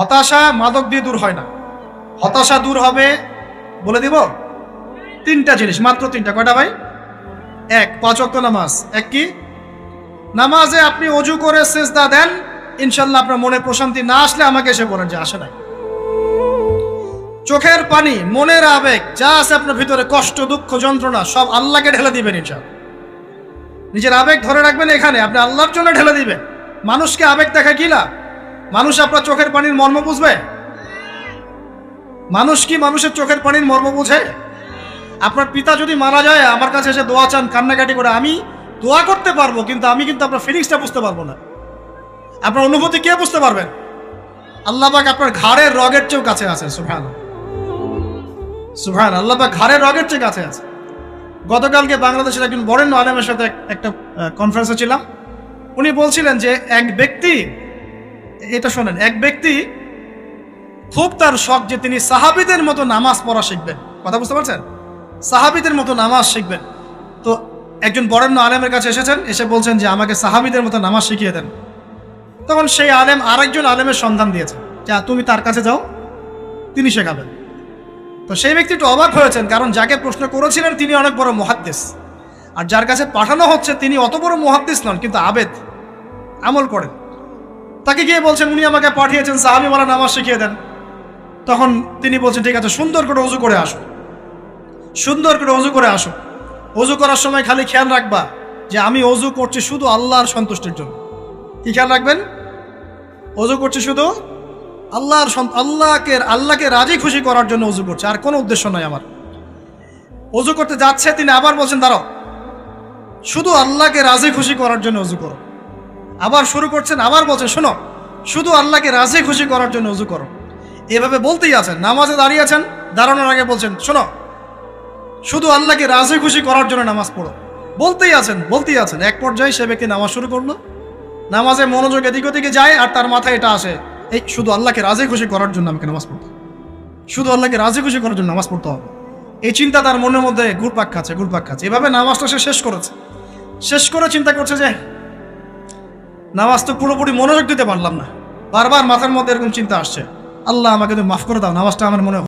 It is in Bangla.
হতাশা মাদক দিয়ে দূর হয় না। হতাশা দূর হবে, বলে দিব, তিনটা জিনিস, মাত্র তিনটা। কয়টা ভাই? এক, 5 ওয়াক্ত নামাজ। এক কি? নামাজে আপনি অজু করে সেজদা দেন, ইনশাল্লাহ আপনার মনে প্রশান্তি না আসলে আমাকে এসে বলেন যে আসে নাই। চোখের পানি, মনের আবেগ যা আছে আপনার ভিতরে, কষ্ট, দুঃখ, যন্ত্রণা, সব আল্লাহকে ঢেলে দিবেন ইনশাল্লাহ। নিজের আবেগ ধরে রাখবেন এখানে, আপনি আল্লাহর জন্য ঢেলে দিবেন। মানুষকে আবেগ দেখা কি লাভ? মানুষ আপনার চোখের পানির মর্ম বুঝবে? মানুষ কি মানুষের চোখের পানির মর্ম বুঝে? আপনার পিতা যদি মারা যায়, আমার কাছে এসে দোয়া চান কান্নাকাটি করে, আমি দোয়া করতে পারবো, কিন্তু আমি কিন্তু আপনার ফিলিংসটা বুঝতে পারবো না। আপনার অনুভূতি কে বুঝতে পারবেন? আল্লাহ পাক আপনার ঘাড়ের রগের চেয়েও কাছে আছে। সুবহানাল্লাহ, সুবহানাল্লাহ, আল্লাহ পাক ঘাড়ের রগের চেয়ে কাছে আছে। গতকালকে বাংলাদেশের একজন বরেণ্য আলেমের সাথে একটা কনফারেন্সে ছিলাম। উনি বলছিলেন যে এক ব্যক্তি, এটা শোনেন, এক ব্যক্তি খুব তার শখ যে তিনি সাহাবীদের মতো নামাজ পড়া শিখবেন। কথা বুঝতে পারছেন? সাহাবীদের মতো নামাজ শিখবেন। তো একজন বরেণ্য আলেমের কাছে এসেছেন, এসে বলছেন যে আমাকে সাহাবীদের মতো নামাজ শিখিয়ে দেন। তখন সেই আলেম আরেকজন আলেমের সন্ধান দিয়েছেন, যা তুমি তার কাছে যাও, তিনি শেখাবেন। তো সেই ব্যক্তি একটু অবাক হয়েছেন, কারণ যাকে প্রশ্ন করেছিলেন তিনি অনেক বড় মুহাদ্দিস, আর যার কাছে পাঠানো হচ্ছে তিনি অত বড় মুহাদ্দিস নন, কিন্তু আবেদ, আমল করেন। তাকে গিয়ে বলছেন উনি আমাকে পাঠিয়েছেন সাহাবীওয়ালা নামাজ শিখিয়ে দেন। তখন তিনি বলছেন ঠিক আছে, সুন্দর করে ওযু করে আসো, সুন্দর করে ওযু করে আসো। ওযু করার সময় খালি খেয়াল রাখবা যে আমি ওযু করছি শুধু আল্লাহর সন্তুষ্টির জন্য। কি খেয়াল রাখবেন? ওযু করছি শুধু আল্লাহকে রাজি খুশি করার জন্য ওযু করছে, আর কোনো উদ্দেশ্য নয় আমার। ওযু করতে যাচ্ছে, তিনি আবার বলছেন দাঁড়াও, শুধু আল্লাহকে রাজি খুশি করার জন্য ওযু করো। আবার শুরু করছেন, আবার বলছেন শোনো, শুধু আল্লাহকে রাজি খুশি করার জন্য ওযু করো। এভাবে বলতেই আছেন, নামাজে দাঁড়িয়ে আছেন, দাঁড়ানোর আগে বলছেন শোনো, শুধু আল্লাহকে রাজি খুশি করার জন্য নামাজ পড়ো। বলতেই আছেন। এক পর্যায়ে সে ব্যক্তি নামাজ শুরু করলো, নামাজে মনোযোগ এদিক ওদিকে যায়, আর তার মাথায় এটা আসে, এই শুধু আল্লাহকে রাজি খুশি করার জন্য আমাকে নামাজ পড়তে, শুধু আল্লাহকে রাজি খুশি করার জন্য নামাজ পড়তে হবে। এই চিন্তা তার মনের মধ্যে ঘুরপাক খাচ্ছে। এভাবে নামাজটা সে শেষ করেছে। শেষ করে চিন্তা করছে যে নামাজ তো পুরোপুরি মনোযোগ দিতে পারলাম না। বারবার মাথার মধ্যে এরকম চিন্তা আসছে, আল্লাহ আমাকে তো মাফ করে দাও, নামাজটা আমার মনে